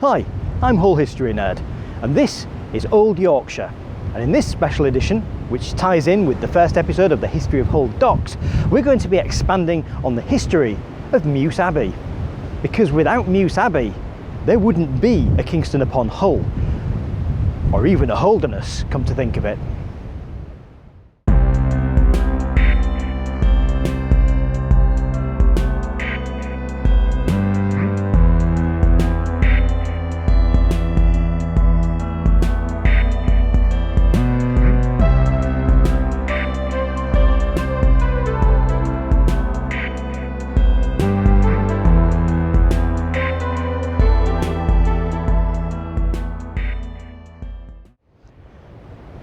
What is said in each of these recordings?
Hi, I'm Hull History Nerd, and this is Old Yorkshire. And in this special edition, which ties in with the first episode of the History of Hull Docks, we're going to be expanding on the history of Meaux Abbey. Because without Meaux Abbey, there wouldn't be a Kingston upon Hull, or even a Holderness, come to think of it.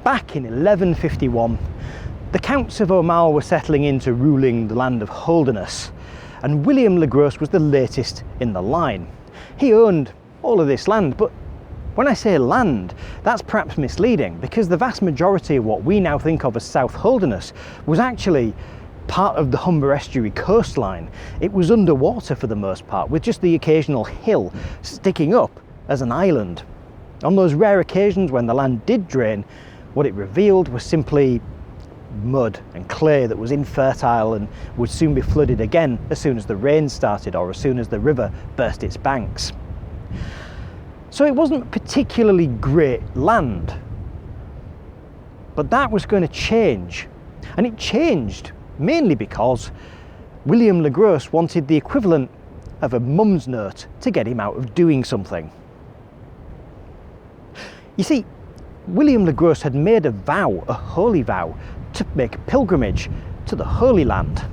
Back in 1151, the Counts of Aumale were settling into ruling the land of Holderness, and William le Gros was the latest in the line. He owned all of this land, but when I say land, that's perhaps misleading, because the vast majority of what we now think of as South Holderness was actually part of the Humber Estuary coastline. It was underwater for the most part, with just the occasional hill sticking up as an island. On those rare occasions when the land did drain, what it revealed was simply mud and clay that was infertile and would soon be flooded again as soon as the rain started or as soon as the river burst its banks. So it wasn't particularly great land. But that was going to change. And it changed mainly because William le Gros wanted the equivalent of a mum's note to get him out of doing something. You see, William le Gros had made a vow, a holy vow, to make a pilgrimage to the Holy Land.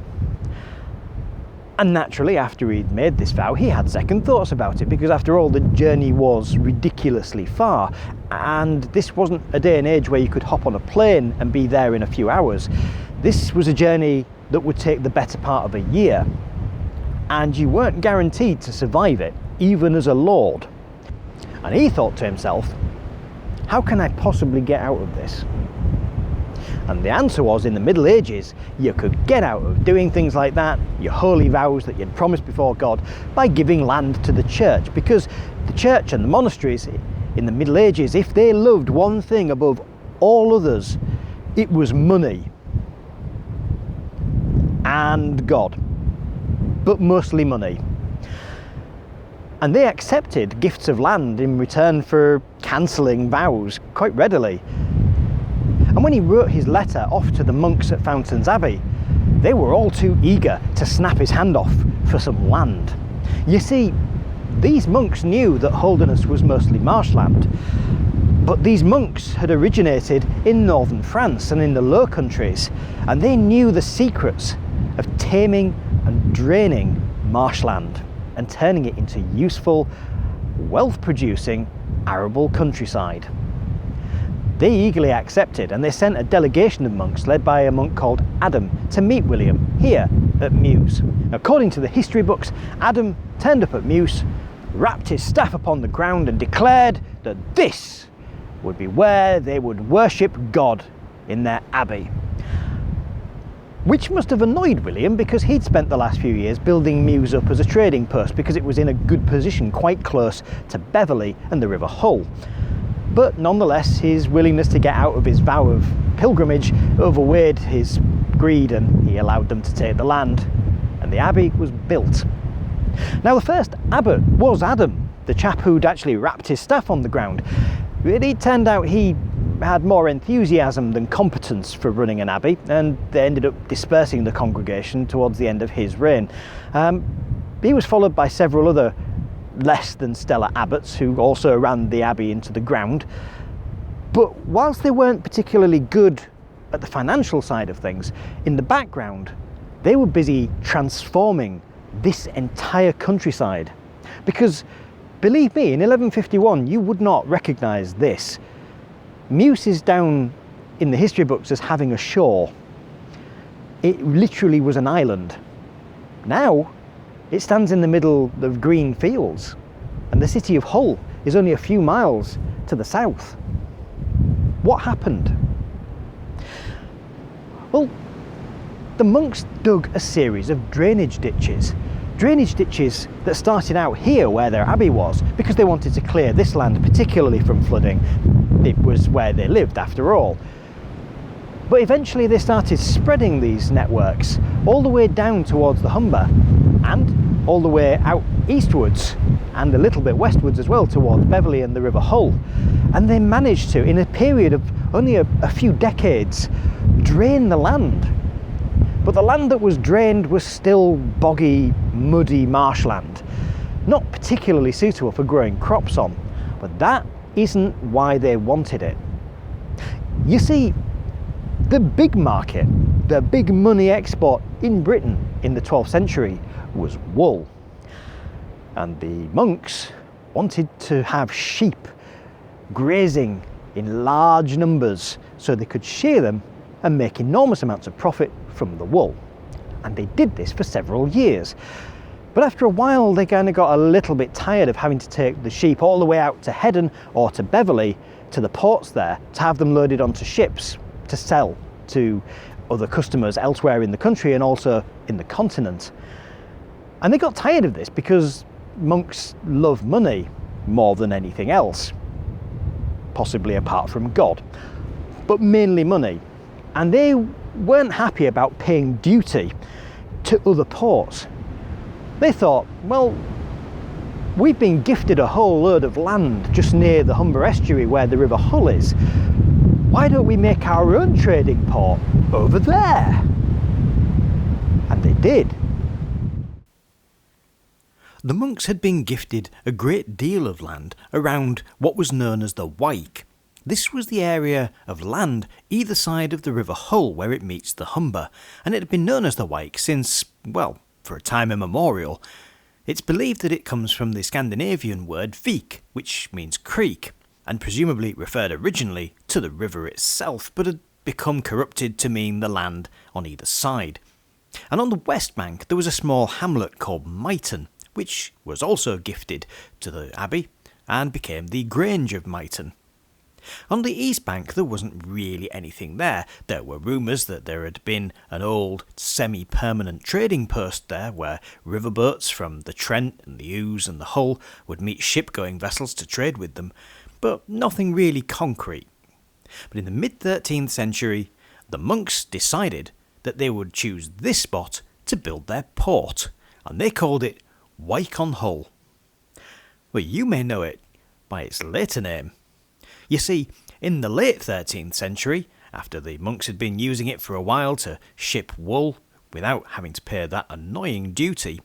And naturally, after he'd made this vow, he had second thoughts about it, because after all, the journey was ridiculously far, and this wasn't a day and age where you could hop on a plane and be there in a few hours. This was a journey that would take the better part of a year, and you weren't guaranteed to survive it, even as a lord. And he thought to himself, how can I possibly get out of this? And the answer was, in the Middle Ages, you could get out of doing things like that, your holy vows that you'd promised before God, by giving land to the church. Because the church and the monasteries in the Middle Ages, if they loved one thing above all others, it was money and God, but mostly money. And they accepted gifts of land in return for cancelling vows quite readily. And when he wrote his letter off to the monks at Fountains Abbey, they were all too eager to snap his hand off for some land. You see, these monks knew that Holderness was mostly marshland, but these monks had originated in northern France and in the Low Countries, and they knew the secrets of taming and draining marshland and turning it into useful, wealth-producing, arable countryside. They eagerly accepted, and they sent a delegation of monks led by a monk called Adam to meet William here at Meaux. According to the history books, Adam turned up at Meaux, rapped his staff upon the ground and declared that this would be where they would worship God in their abbey. Which must have annoyed William, because he'd spent the last few years building Meaux up as a trading post, because it was in a good position quite close to Beverley and the River Hull. But nonetheless, his willingness to get out of his vow of pilgrimage overweighed his greed, and he allowed them to take the land, and the abbey was built. Now, the first abbot was Adam, the chap who'd actually rapped his staff on the ground. It turned out he had more enthusiasm than competence for running an abbey, and they ended up dispersing the congregation towards the end of his reign. He was followed by several other less than stellar abbots who also ran the abbey into the ground. But whilst they weren't particularly good at the financial side of things, in the background they were busy transforming this entire countryside. Because believe me, in 1151 you would not recognise this. Meaux is down in the history books as having a shore. It literally was an island. Now it stands in the middle of green fields, and the city of Hull is only a few miles to the south. What happened? Well, the monks dug a series of drainage ditches drainage ditches that started out here where their abbey was, because they wanted to clear this land particularly from flooding. It was where they lived after all. But eventually they started spreading these networks all the way down towards the Humber and all the way out eastwards and a little bit westwards as well towards Beverley and the River Hull. And they managed to, in a period of only a few decades, drain the land. But the land that was drained was still boggy, muddy marshland, not particularly suitable for growing crops on. But that isn't why they wanted it. You see, the big market, the big money export in Britain in the 12th century was wool. And the monks wanted to have sheep grazing in large numbers so they could shear them and make enormous amounts of profit from the wool. And they did this for several years. But after a while they kind of got a little bit tired of having to take the sheep all the way out to Heddon or to Beverley, to the ports there, to have them loaded onto ships to sell to other customers elsewhere in the country and also in the continent. And they got tired of this because monks love money more than anything else, possibly apart from God, but mainly money. And they weren't happy about paying duty to other ports. They thought, well, we've been gifted a whole load of land just near the Humber estuary where the River Hull is. Why don't we make our own trading port over there? And they did. The monks had been gifted a great deal of land around what was known as the Wyke. This was the area of land either side of the River Hull where it meets the Humber, and it had been known as the Wyke since, well, for a time immemorial. It's believed that it comes from the Scandinavian word vik, which means creek, and presumably referred originally to the river itself, but had become corrupted to mean the land on either side. And on the west bank there was a small hamlet called Myton, which was also gifted to the abbey and became the Grange of Myton. On the east bank there wasn't really anything there. There were rumours that there had been an old semi-permanent trading post there where riverboats from the Trent and the Ouse and the Hull would meet ship-going vessels to trade with them, but nothing really concrete. But in the mid-13th century, the monks decided that they would choose this spot to build their port, and they called it Wyke on Hull. Well, you may know it by its later name. You see, in the late 13th century, after the monks had been using it for a while to ship wool without having to pay that annoying duty,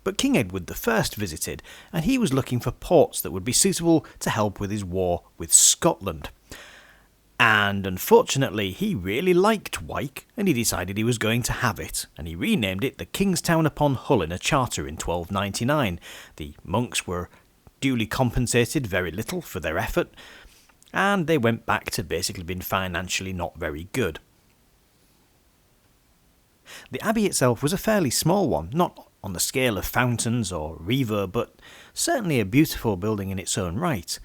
but King Edward I visited, and he was looking for ports that would be suitable to help with his war with Scotland. And unfortunately, he really liked Wyke, and he decided he was going to have it, and he renamed it the Kingstown upon Hull in a charter in 1299. The monks were duly compensated very little for their effort, and they went back to basically being financially not very good. The abbey itself was a fairly small one, not on the scale of fountains or reverb, but certainly a beautiful building in its own right.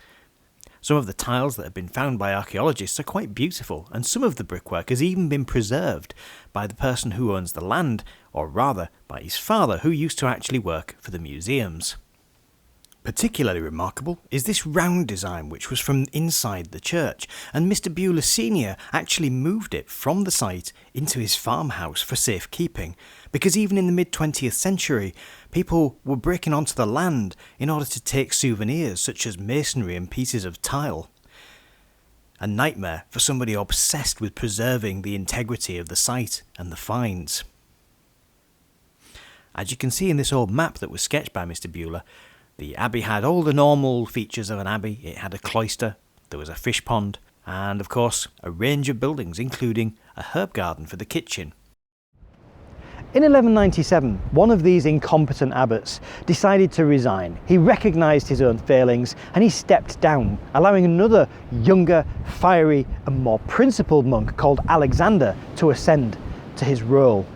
Some of the tiles that have been found by archaeologists are quite beautiful, and some of the brickwork has even been preserved by the person who owns the land, or rather by his father, who used to actually work for the museums. Particularly remarkable is this round design, which was from inside the church, and Mr. Buller Sr. actually moved it from the site into his farmhouse for safekeeping, because even in the mid-20th century, people were breaking onto the land in order to take souvenirs such as masonry and pieces of tile. A nightmare for somebody obsessed with preserving the integrity of the site and the finds. As you can see in this old map that was sketched by Mr. Buller, the abbey had all the normal features of an abbey. It had a cloister, there was a fish pond, and of course a range of buildings including a herb garden for the kitchen. In 1197, one of these incompetent abbots decided to resign. He recognised his own failings and he stepped down, allowing another younger, fiery and more principled monk called Alexander to ascend to his role.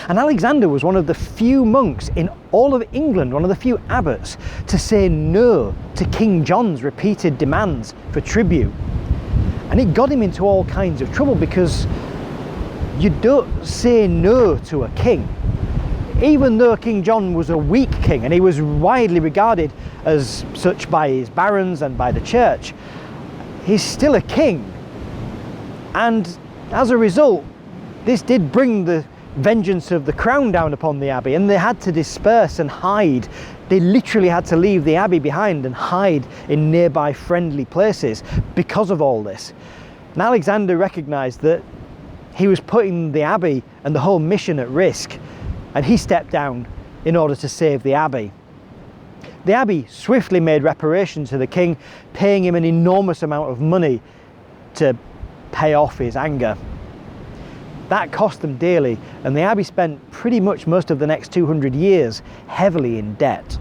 And Alexander was one of the few monks in all of England, one of the few abbots, to say no to King John's repeated demands for tribute. And it got him into all kinds of trouble because you don't say no to a king. even though King John was a weak king and he was widely regarded as such by his barons and by the church, he's still a king. And as a result, this did bring the vengeance of the crown down upon the abbey, and they had to disperse and hide. They literally had to leave the abbey behind and hide in nearby friendly places because of all this. And Alexander recognised that he was putting the abbey and the whole mission at risk, and he stepped down in order to save the abbey. The abbey swiftly made reparations to the king, paying him an enormous amount of money to pay off his anger. That cost them dearly, and the abbey spent pretty much most of the next 200 years heavily in debt.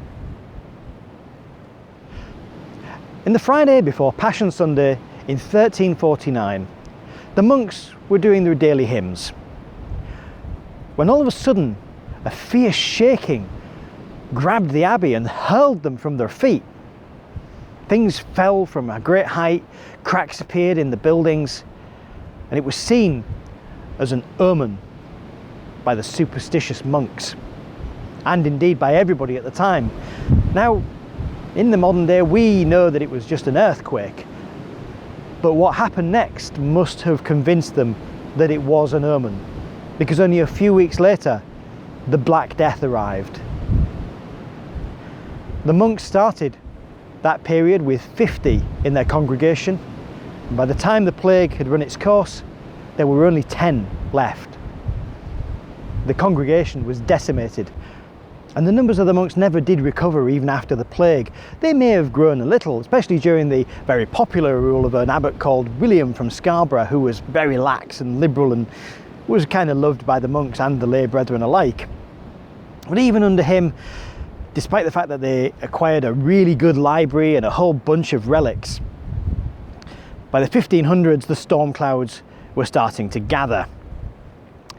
In the Friday before Passion Sunday in 1349, the monks were doing their daily hymns, when all of a sudden a fierce shaking grabbed the abbey and hurled them from their feet. Things fell from a great height, cracks appeared in the buildings, and it was seen as an omen by the superstitious monks, and indeed by everybody at the time. Now, in the modern day, we know that it was just an earthquake, but what happened next must have convinced them that it was an omen, because only a few weeks later, the Black Death arrived. The monks started that period with 50 in their congregation, and by the time the plague had run its course, there were only 10 left. The congregation was decimated, and the numbers of the monks never did recover even after the plague. They may have grown a little, especially during the very popular rule of an abbot called William from Scarborough, who was very lax and liberal and was kind of loved by the monks and the lay brethren alike. But even under him, despite the fact that they acquired a really good library and a whole bunch of relics, by the 1500s the storm clouds were starting to gather.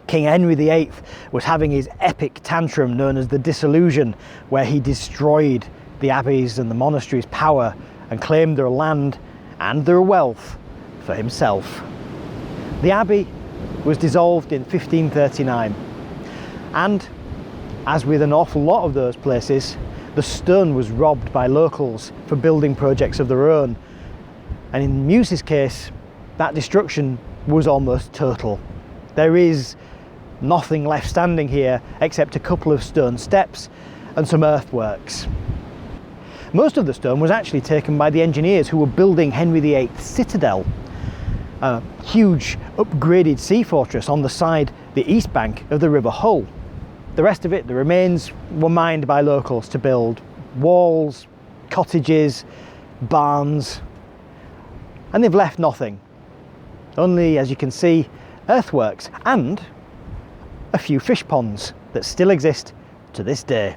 King Henry VIII was having his epic tantrum known as the Dissolution, where he destroyed the abbeys and the monasteries' power and claimed their land and their wealth for himself. The abbey was dissolved in 1539, and as with an awful lot of those places, the stone was robbed by locals for building projects of their own, and in Meux's case, that destruction was almost total. There is nothing left standing here except a couple of stone steps and some earthworks. Most of the stone was actually taken by the engineers who were building Henry VIII's citadel, a huge upgraded sea fortress on the side, the east bank of the River Hull. The rest of it, the remains, were mined by locals to build walls, cottages, barns, and they've left nothing. Only, as you can see, earthworks and a few fish ponds that still exist to this day.